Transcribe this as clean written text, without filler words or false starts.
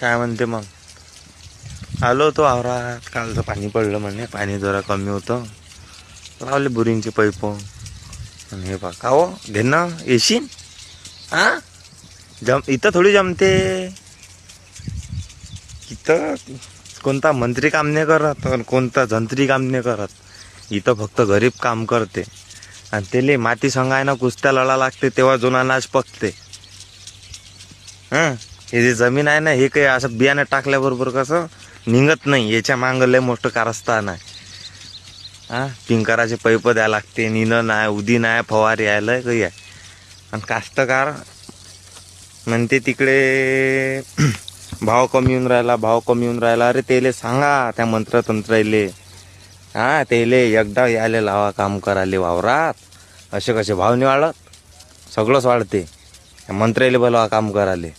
काय म्हणते मग? आलो होतो वावरात, कालचं पाणी पडलं म्हणे, पाणी जरा कमी होतं, लावले बोरिंगचे पैप. आणि हे बघ का हो घे ना येशील. हा इथं थोडी जमते. इथं कोणता मंत्री काम नाही करत, कोणता जंत्री काम नाही करत. इथं फक्त गरीब काम करते. आणि त्याला माती संघायनं कुस्त्या लढा लागते, तेव्हा जुना नाच पकते. हे जे जमीन आहे ना, हे काही असं बियाणं टाकल्याबरोबर कसं निघत नाही. याच्या मागं लय मोठं कारस्थान आहे. पिंकाराचे पैप द्यायला लागते, निनं नाही, उदी नाही, फवारी यायला काही आहे. आणि कास्तकार म्हणते तिकडे भाव कमी येऊन राहिला, भाव कमी येऊन राहिला. अरे त्याले सांगा त्या मंत्रतंत्राले, त्याले एकदा यायला लावा काम करायले वावरात. असे कसे भाव नाही वाढत, सगळंच वाढते. मंत्र्याले बोलावा काम करायले.